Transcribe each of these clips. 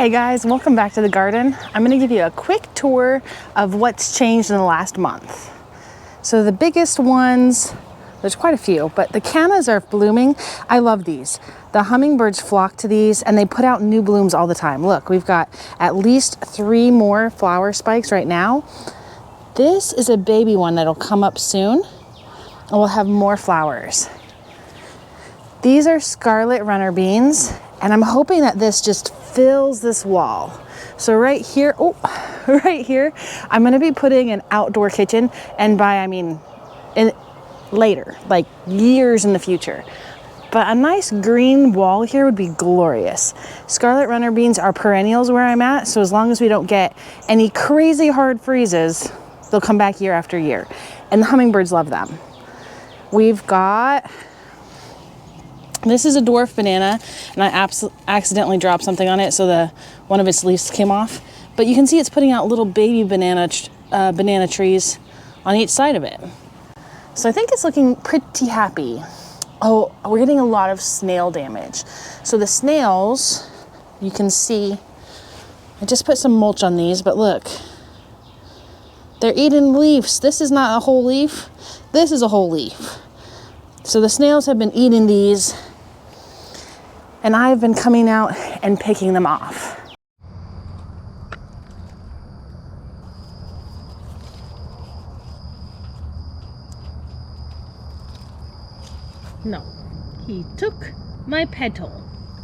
Hey guys, welcome back to the garden. I'm going to give you a quick tour of what's changed in the last month. So the biggest ones, there's quite a few, but the cannas are blooming. I love these. The hummingbirds flock to these and they put out new blooms all the time. Look, we've got at least 3 more flower spikes right now. This is a baby one that'll come up soon and we'll have more flowers. These are scarlet runner beans, and I'm hoping that this just fills this wall. So right here, right here, I'm gonna be putting an outdoor kitchen, and by I mean later, like years in the future. But a nice green wall here would be glorious. Scarlet runner beans are perennials where I'm at, so as long as we don't get any crazy hard freezes, they'll come back year after year. And the hummingbirds love them. We've got, this is a dwarf banana, and I accidentally dropped something on it, so one of its leaves came off. But you can see it's putting out little baby banana trees on each side of it. So I think it's looking pretty happy. Oh, we're getting a lot of snail damage. So the snails, you can see, I just put some mulch on these, but look, they're eating leaves. This is not a whole leaf. This is a whole leaf. So the snails have been eating these, and I've been coming out and picking them off. No, he took my petal.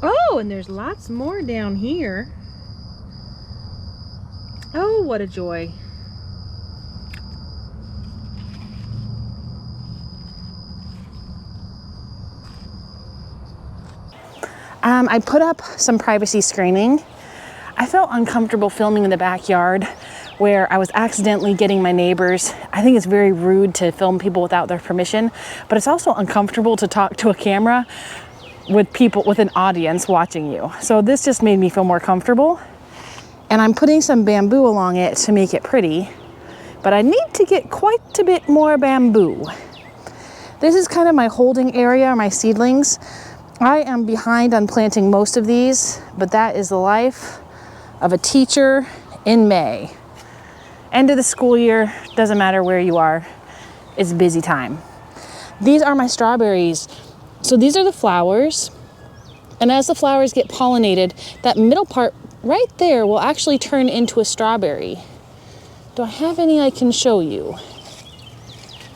Oh, and there's lots more down here. Oh, what a joy. I put up some privacy screening. I felt uncomfortable filming in the backyard where I was accidentally getting my neighbors. I think it's very rude to film people without their permission, but it's also uncomfortable to talk to a camera with people, with an audience watching you. So this just made me feel more comfortable. And I'm putting some bamboo along it to make it pretty, but I need to get quite a bit more bamboo. This is kind of my holding area, my seedlings. I am behind on planting most of these, but that is the life of a teacher in May. End of the school year, doesn't matter where you are, it's busy time. These are my strawberries. So these are the flowers, and as the flowers get pollinated, that middle part right there will actually turn into a strawberry. Do I have any I can show you?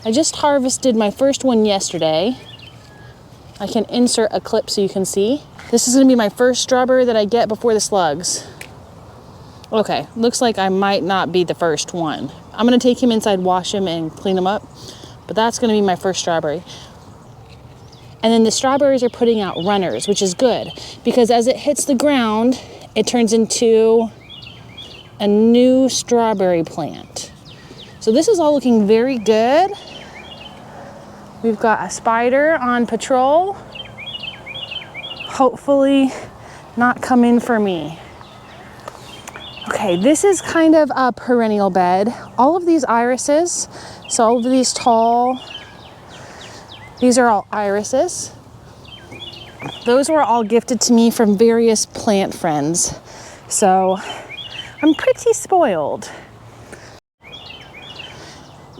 I just harvested my first one yesterday. I can insert a clip so you can see. This is gonna be my first strawberry that I get before the slugs. Okay, looks like I might not be the first one. I'm gonna take him inside, wash him, and clean him up, but that's gonna be my first strawberry. And then the strawberries are putting out runners, which is good, because as it hits the ground, it turns into a new strawberry plant. So this is all looking very good. We've got a spider on patrol. Hopefully not coming for me. Okay, this is kind of a perennial bed. All of these irises, so all of these tall, these are all irises. Those were all gifted to me from various plant friends. So I'm pretty spoiled.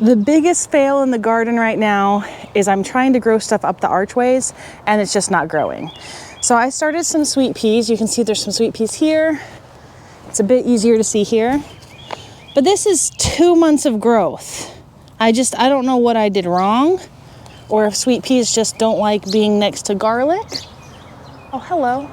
The biggest fail in the garden right now is I'm trying to grow stuff up the archways and it's just not growing. So I started some sweet peas. You can see there's some sweet peas here. It's a bit easier to see here. But this is 2 months of growth. I don't know what I did wrong, or if sweet peas just don't like being next to garlic. Oh, hello.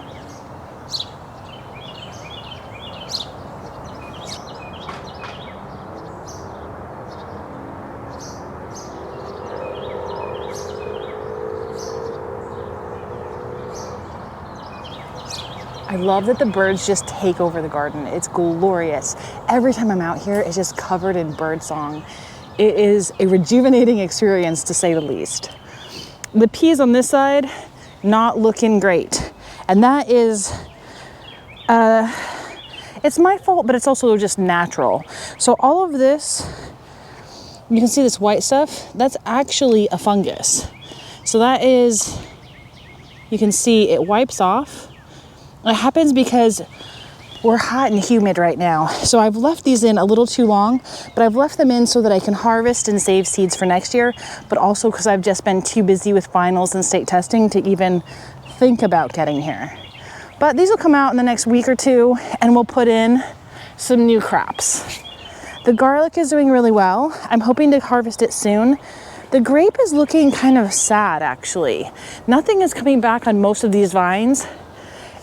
I love that the birds just take over the garden. It's glorious. Every time I'm out here, it's just covered in bird song. It is a rejuvenating experience, to say the least. The peas on this side, not looking great. And that is, it's my fault, but it's also just natural. So all of this, you can see this white stuff, that's actually a fungus. So that is, you can see it wipes off. It happens because we're hot and humid right now. So I've left these in a little too long, but I've left them in so that I can harvest and save seeds for next year, but also because I've just been too busy with finals and state testing to even think about getting here. But these will come out in the next week or two, and we'll put in some new crops. The garlic is doing really well. I'm hoping to harvest it soon. The grape is looking kind of sad, actually. Nothing is coming back on most of these vines.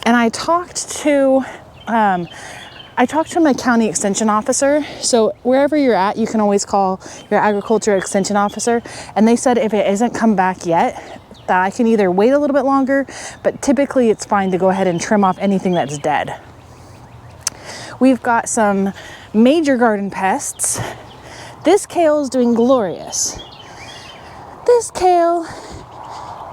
And I talked to my county extension officer. So wherever you're at, you can always call your agriculture extension officer. And they said if it isn't come back yet, that I can either wait a little bit longer, but typically it's fine to go ahead and trim off anything that's dead. We've got some major garden pests. This kale is doing glorious. This kale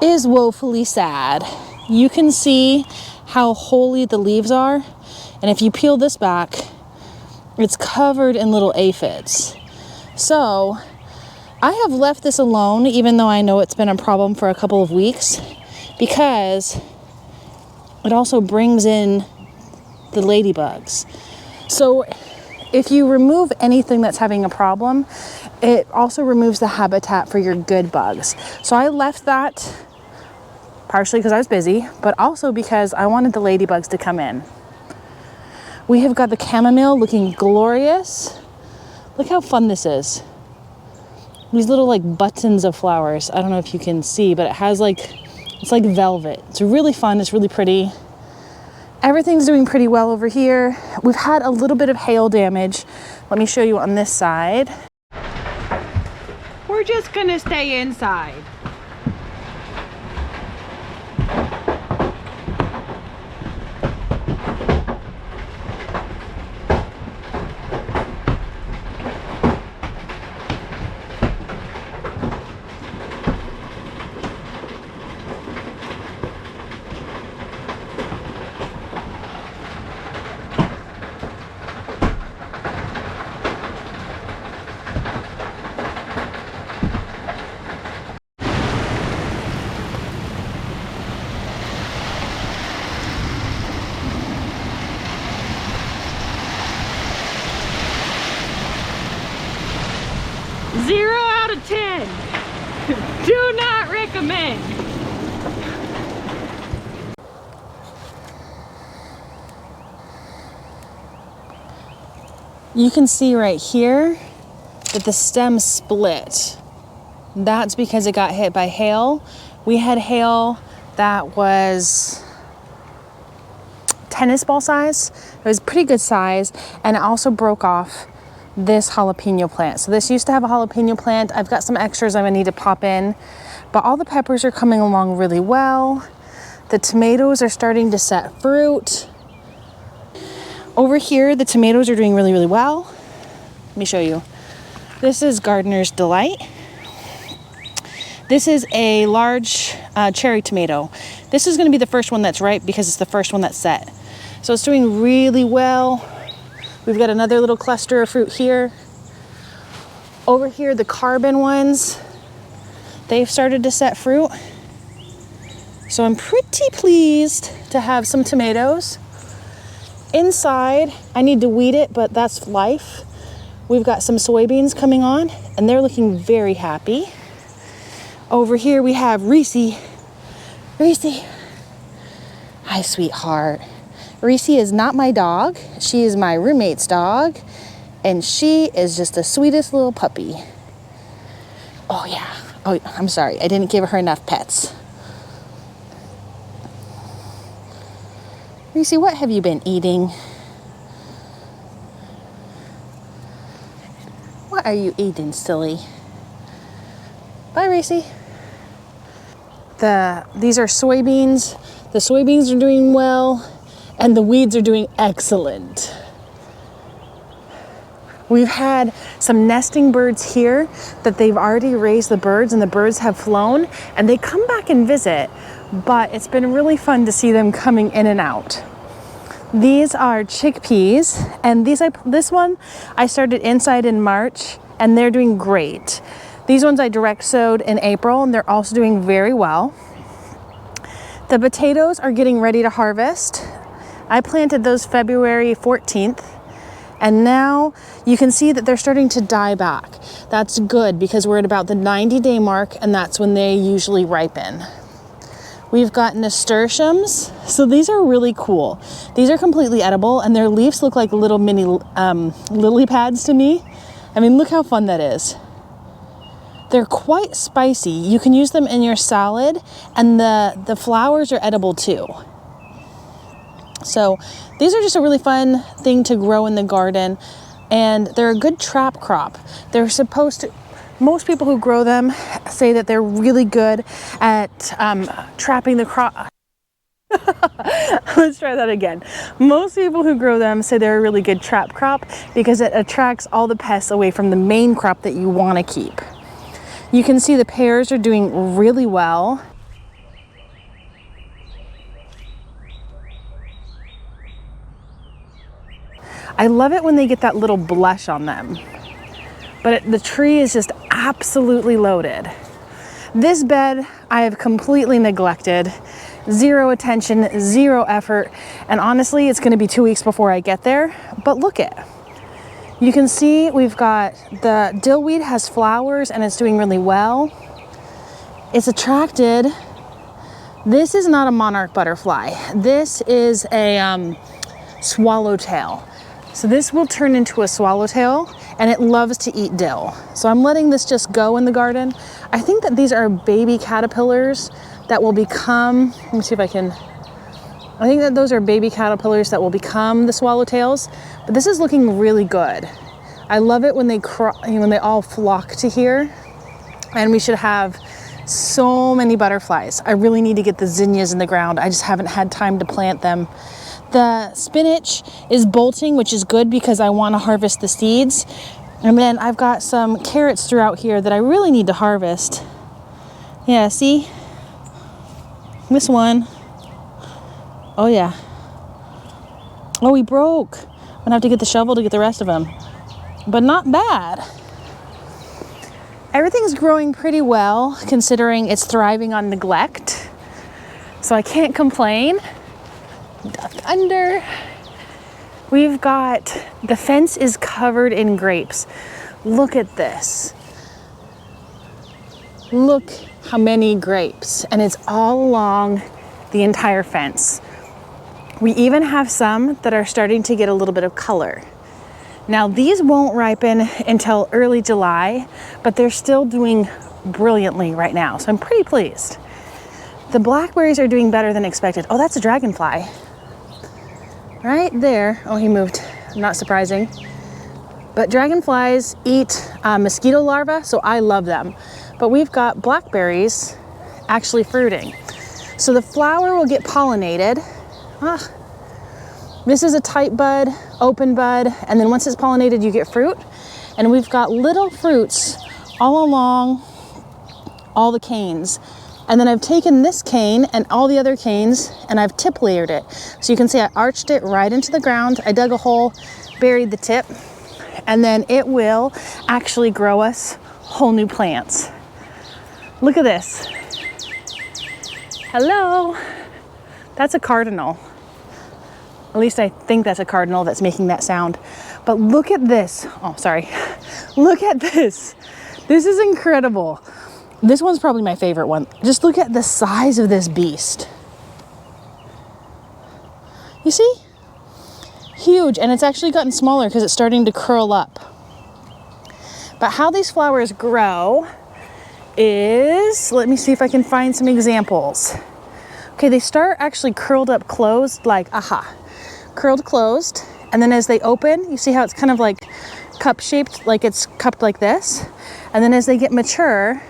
is woefully sad. You can see how holy the leaves are, and if you peel this back, it's covered in little aphids. So I have left this alone, even though I know it's been a problem for a couple of weeks, because it also brings in the ladybugs. So if you remove anything that's having a problem, it also removes the habitat for your good bugs. So I left that partially because I was busy, but also because I wanted the ladybugs to come in. We have got the chamomile looking glorious. Look how fun this is. These little like buttons of flowers. I don't know if you can see, but it has it's like velvet. It's really fun, it's really pretty. Everything's doing pretty well over here. We've had a little bit of hail damage. Let me show you on this side. We're just gonna stay inside. Zero out of 10. Do not recommend. You can see right here that the stem split. That's because it got hit by hail. We had hail that was tennis ball size. It was pretty good size, and it also broke off this jalapeno plant. So this used to have a jalapeno plant. I've got some extras I'm gonna need to pop in, but all the peppers are coming along really well. The tomatoes are starting to set fruit. Over here, the tomatoes are doing really, really well. Let me show you. This is Gardener's Delight. This is a large cherry tomato. This is gonna be the first one that's ripe because it's the first one that's set. So it's doing really well. We've got another little cluster of fruit here. Over here, the carbon ones, they've started to set fruit. So I'm pretty pleased to have some tomatoes. Inside, I need to weed it, but that's life. We've got some soybeans coming on, and they're looking very happy. Over here, we have Reese. Reese. Hi, sweetheart. Reese is not my dog. She is my roommate's dog, and she is just the sweetest little puppy. Oh yeah. Oh, I'm sorry. I didn't give her enough pets. Reese, what have you been eating? What are you eating, silly? Bye, Reese. These are soybeans. The soybeans are doing well, and the weeds are doing excellent. We've had some nesting birds here that they've already raised the birds, and the birds have flown, and they come back and visit, but it's been really fun to see them coming in and out. These are chickpeas, and this one I started inside in March, and they're doing great. These ones I direct sowed in April, and they're also doing very well. The potatoes are getting ready to harvest. I planted those February 14th, and now you can see that they're starting to die back. That's good because we're at about the 90-day mark, and that's when they usually ripen. We've got nasturtiums. So these are really cool. These are completely edible, and their leaves look like little mini lily pads to me. I mean, look how fun that is. They're quite spicy. You can use them in your salad, and the flowers are edible too. So these are just a really fun thing to grow in the garden, and they're a good trap crop. They're supposed to, most people who grow them say that they're really good at trapping the crop. Let's try that again. Most people who grow them say they're a really good trap crop because it attracts all the pests away from the main crop that you want to keep. You can see the pears are doing really well. I love it when they get that little blush on them. But the tree is just absolutely loaded. This bed I have completely neglected. Zero attention, zero effort. And honestly, it's gonna be 2 weeks before I get there. But look it. You can see we've got the dillweed has flowers and it's doing really well. It's attracted. This is not a monarch butterfly. This is a swallowtail. So this will turn into a swallowtail, and it loves to eat dill. So I'm letting this just go in the garden. I think that these are baby caterpillars that will become, let me see if I can, I think that those are baby caterpillars that will become the swallowtails, but this is looking really good. I love it when they all flock to here, and we should have so many butterflies. I really need to get the zinnias in the ground. I just haven't had time to plant them. The spinach is bolting, which is good because I want to harvest the seeds. And then I've got some carrots throughout here that I really need to harvest. Yeah, see? This one. Oh yeah. Oh, he broke. I'm gonna have to get the shovel to get the rest of them. But not bad. Everything's growing pretty well considering it's thriving on neglect. So I can't complain. Duck under. We've got, the fence is covered in grapes. Look at this. Look how many grapes, and it's all along the entire fence. We even have some that are starting to get a little bit of color. Now these won't ripen until early July, but they're still doing brilliantly right now, so I'm pretty pleased. The blackberries are doing better than expected. Oh, that's a dragonfly. Right there. Oh, he moved. Not surprising. But dragonflies eat mosquito larvae, so I love them. But we've got blackberries actually fruiting. So the flower will get pollinated. This is a tight bud, open bud, and then once it's pollinated, you get fruit. And we've got little fruits all along all the canes. And then I've taken this cane and all the other canes and I've tip layered it. So you can see I arched it right into the ground. I dug a hole, buried the tip, and then it will actually grow us whole new plants. Look at this. Hello. That's a cardinal. At least I think that's a cardinal that's making that sound. But look at this. Oh, sorry. Look at this. This is incredible. This one's probably my favorite one. Just look at the size of this beast. You see? Huge, and it's actually gotten smaller because it's starting to curl up. But how these flowers grow is, let me see if I can find some examples. Okay, they start actually curled up closed, like, curled closed. And then as they open, you see how it's kind of like cup shaped, like it's cupped like this. And then as they get mature,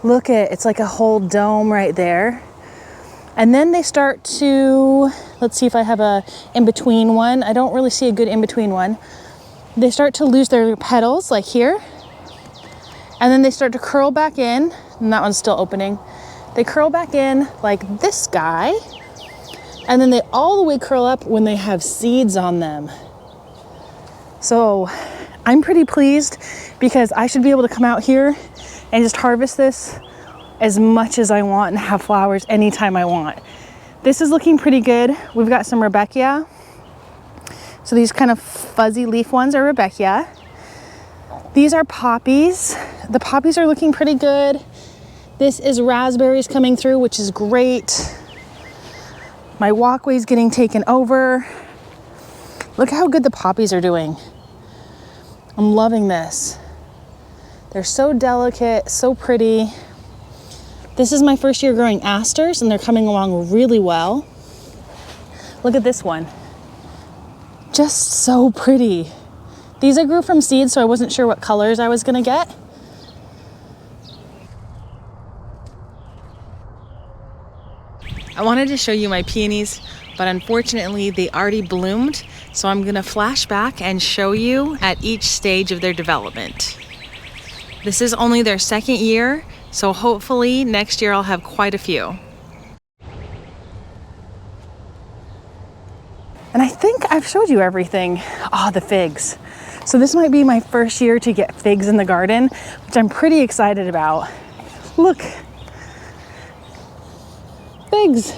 look at, it's like a whole dome right there. And then they start to, let's see if I have a in-between one. I don't really see a good in-between one. They start to lose their petals like here. And then they start to curl back in, and that one's still opening. They curl back in like this guy. And then they all the way curl up when they have seeds on them. So I'm pretty pleased because I should be able to come out here and just harvest this as much as I want and have flowers anytime I want. This is looking pretty good. We've got some Rebecca. So these kind of fuzzy leaf ones are Rebecca. These are poppies. The poppies are looking pretty good. This is raspberries coming through, which is great. My walkway's getting taken over. Look how good the poppies are doing. I'm loving this. They're so delicate, so pretty. This is my first year growing asters and they're coming along really well. Look at this one. Just so pretty. These I grew from seeds, so I wasn't sure what colors I was gonna get. I wanted to show you my peonies, but unfortunately they already bloomed, so I'm gonna flash back and show you at each stage of their development. This is only their second year, so hopefully next year I'll have quite a few. And I think I've showed you everything. Oh, the figs. So this might be my first year to get figs in the garden, which I'm pretty excited about. Look, figs.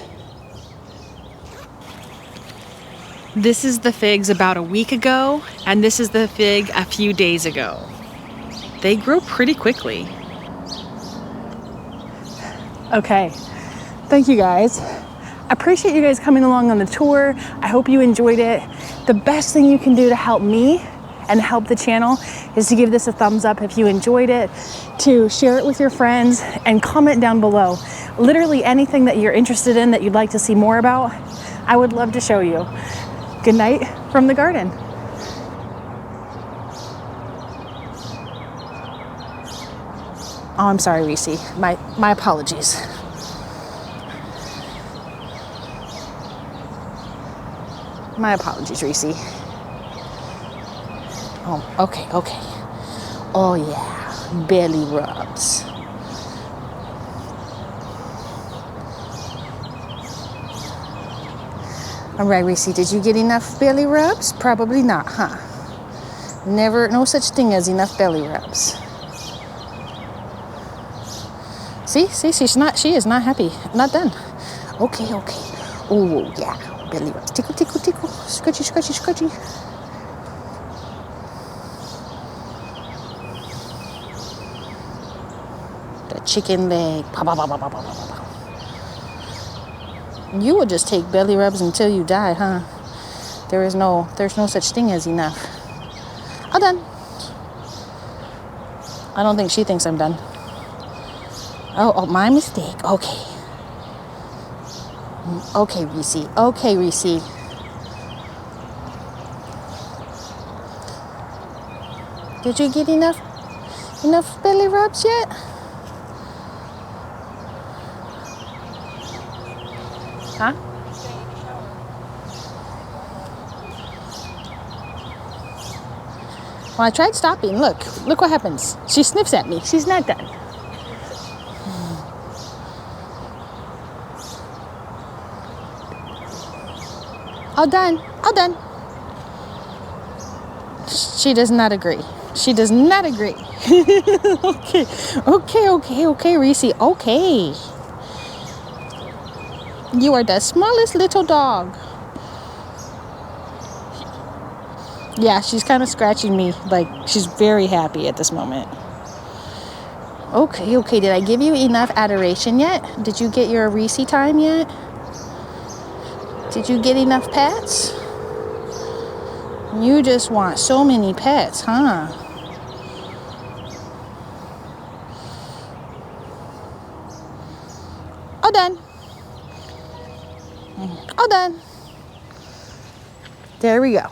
This is the figs about a week ago, and this is the fig a few days ago. They grow pretty quickly. Okay, thank you guys. I appreciate you guys coming along on the tour. I hope you enjoyed it. The best thing you can do to help me and help the channel is to give this a thumbs up if you enjoyed it, to share it with your friends, and comment down below. Literally anything that you're interested in that you'd like to see more about, I would love to show you. Good night from the garden. Oh, I'm sorry, Reese. My apologies. My apologies, Reese. Oh, okay. Oh yeah, belly rubs. All right, Reese, did you get enough belly rubs? Probably not, huh? Never, no such thing as enough belly rubs. See, she is not happy. Not done. Okay. Oh yeah, belly rubs. Tickle. Scratchy. The chicken leg. You will just take belly rubs until you die, huh? There's no such thing as enough. I'm done. I don't think she thinks I'm done. Oh, my mistake. Okay, Reese. Okay, Reese. Did you get enough belly rubs yet? Huh? Well, I tried stopping. Look what happens. She sniffs at me. She's not done. All done. She does not agree. Okay, Reese. Okay. You are the smallest little dog. Yeah, she's kind of scratching me. Like, she's very happy at this moment. Okay. Did I give you enough adoration yet? Did you get your Reese time yet? Did you get enough pets? You just want so many pets, huh? All done. There we go.